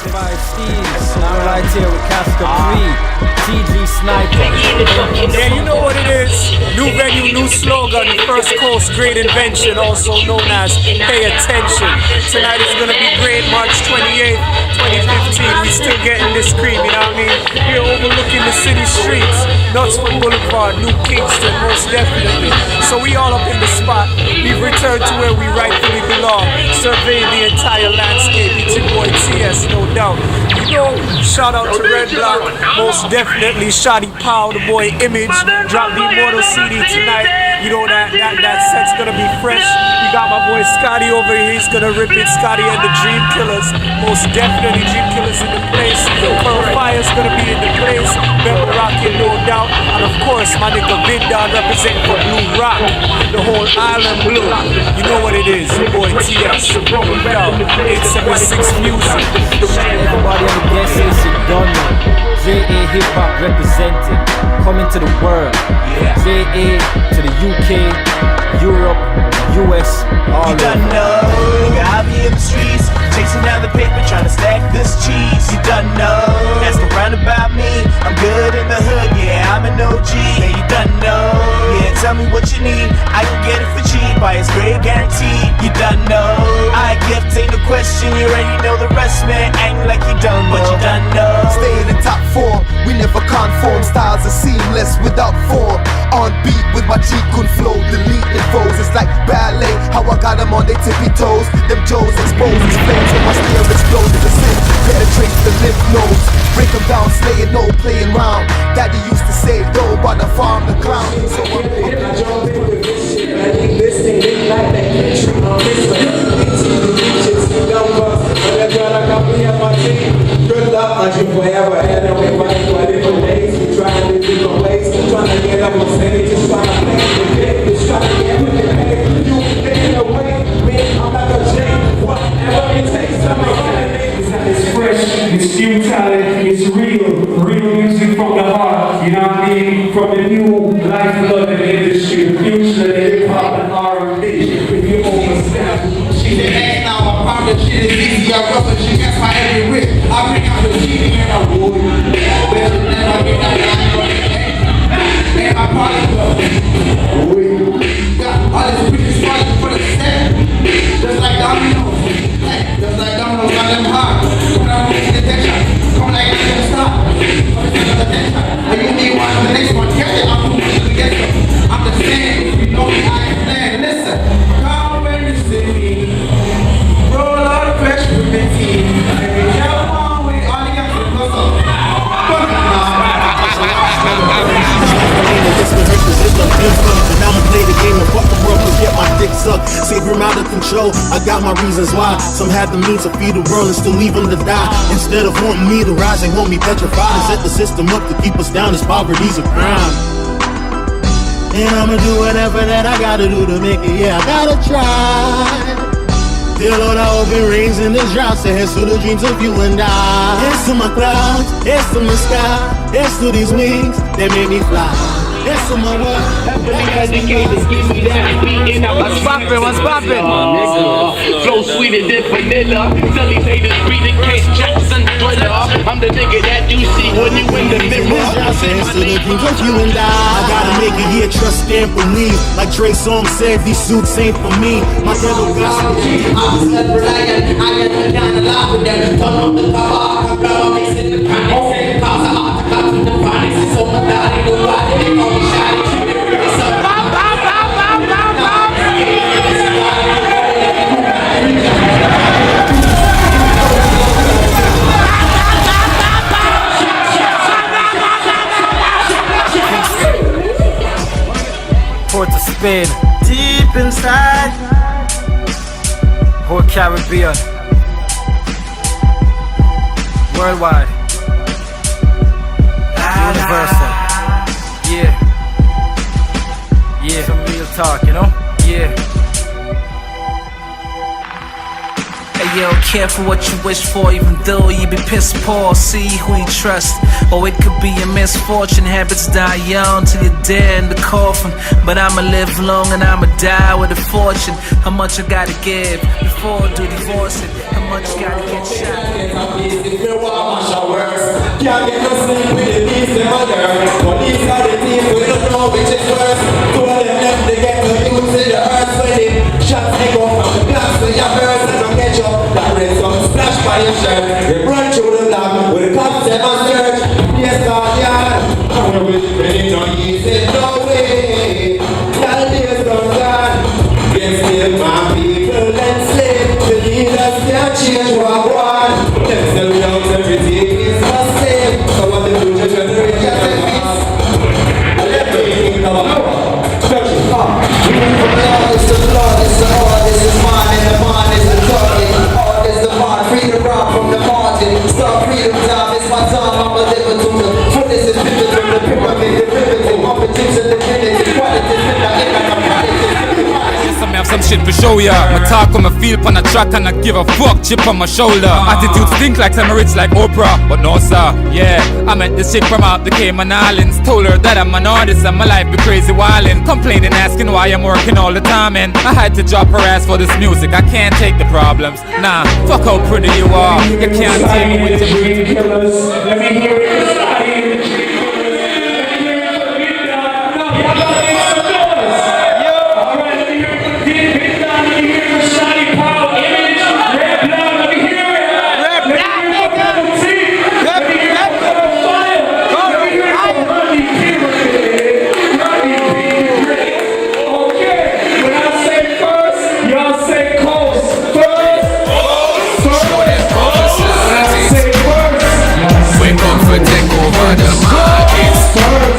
5 Steves, and I'm right here with Casca 3, TG Sniper. Yeah, you know what it is. New venue, new slogan, First Coast Great Invention, also known as Pay Attention. Tonight is gonna be great, March 28th, 2015. We still getting this cream, you know what I mean? We're overlooking the city streets, Knutsford Boulevard, New Kingston, most definitely. So we all up in the spot. We've returned to where we rightfully belong, surveying the entire landscape. It's your boy T.S.D, no doubt. You know, shout out to Red Block, most definitely. Shoddy Pow, the boy Image, drop the Immortal CD tonight. You know that set's gonna be fresh. You got my boy Scotty over here, he's gonna rip it. Scotty and the Dream Killers, most definitely Dream Killers in the place. Pearl Fire's gonna be in the place. Bell Rocket, no doubt. And of course, my nigga Vindon representing for Blue Rock, the whole island blue. You know what it is, your boy T.S. 876Muzik. Everybody on the guest list, you done it. J.A. Hip Hop representing, coming to the world. J.A. to the UK, Europe, US, all you done know, nigga, I'll be in the streets, chasing down the paper, trying to stack this cheese. You done know, ask around about me, I'm good in the hood, yeah, I'm an OG. Yeah, you done know, yeah, tell me what you need, I can get it for cheap, by it's great guaranteed. You done know, I gift ain't no question, you already know the rest, man, act like you don't know, but you done know. Stay in the top form, we never conform, styles are seamless without form. On beat with my G-Kun flow, deleting foes, it's like ballet, how I got them on their tippy toes. Them Joes exposed, flames when my steel explodes. The sin penetrates the lymph nodes, break them down, slaying, no playing round. Daddy used to say, though, by the farm, the clown. So I'm listening, like that picture on this one. Good luck, hunting forever, and away for different days. We trying to different ways, trying to get up on stage, just trying to play the game, just trying to get with the head. You taking away, man, I'm like a J, whatever it takes, I'm like it's fresh, it's new talent, it's real music from the heart, you know what I mean? From the new lifeblood in the industry, the future, the hip hop and R&B. If you overstep, she said, hey, now my partner shit is easy, I rough and she gets my every whip. I bring out the TV and I roll you. Better than I get that line on the head. Man, my partner goes, got all these bitches falling for the set. Just like dominoes. Just like dominoes on them hard. When I'm in the attention, come like I can stop. And you need one, the next one, get it, I'm moving to get them. I'm the same, you know me, I am playing. Listen, come when you see me. Roll out the fresh with the team. And I'ma play the game and fuck the world and get my dick sucked. Save him out of control, I got my reasons why. Some had the means to feed the world and still leave them to die. Instead of wanting me to rise, they want me petrified and set the system up to keep us down as poverty's a crime. And I'ma do whatever that I gotta do to make it, yeah, I gotta try. Deal on the open rings and the droughts, here's to the dreams of you and I. Here's to my clouds, here's to my sky, here's to these wings that made me fly. Here's to my world. What's poppin'? Flow sweeter than vanilla. Tell these haters breathing Kate Jackson thriller. I'm the nigga that you see when you in the mirror. Here's to the dreams of you and I gotta make it, yeah, trust and believe. Like Dre's song said, these suits ain't for me. My devil got I'm self-reliant, I get down the line with them. Turn on the cover, I'm blow, mixing the panic. Cause I'm out to come to the panic. So my body, nobody, they call me shiny. It's a bop, bop, bop, bop, bop, bop. Port to Spain, deep inside, whole Caribbean, worldwide, universal. Yeah, some real talk, you know? Yeah. Hey yo, careful what you wish for, even though you be pissed poor. See who you trust, or it could be a misfortune. Habits die young till you're dead in the coffin. But I'ma live long and I'ma die with a fortune. How much I gotta give before I do divorce it? much gotta get shot. If you want to mash our works, can't get no sleep with the beast and mother. Police are the team, we don't know which is worse. Two of them, they get the news in the earth. When the shots echo from the glass to your birds and don't get you. That red sun splash by your shirt. You run through the block with the cops them on search. Yes, God, yeah. I'm with the no easy, no way. That days don't gone. Yes, still my people and slave. The leaders can't change what I want. Them sell out everything is for slave. So what the future generation can miss. I left the king of power. Stretch it up. From the Lord is the Lord, is the Lord, this is mine, and the mine is the target. All is the mind, free the rock from the margin. Start freedom time, it's my time, I'm a living to the fullness is vivid from the pyramid, the riveting, competition, the minutes, equality, I have some shit to show ya. My talk on my feel on a track and I give a fuck chip on my shoulder. Attitudes think like I'm rich like Oprah, but no sir. Yeah, I met this chick from out the Cayman Islands. Told her that I'm an artist and my life be crazy wildin'. Complaining, asking why I'm working all the time, and I had to drop her ass for this music. I can't take the problems. Nah, fuck how pretty you are. You can't take me with your Let me hear it. Take over the markets.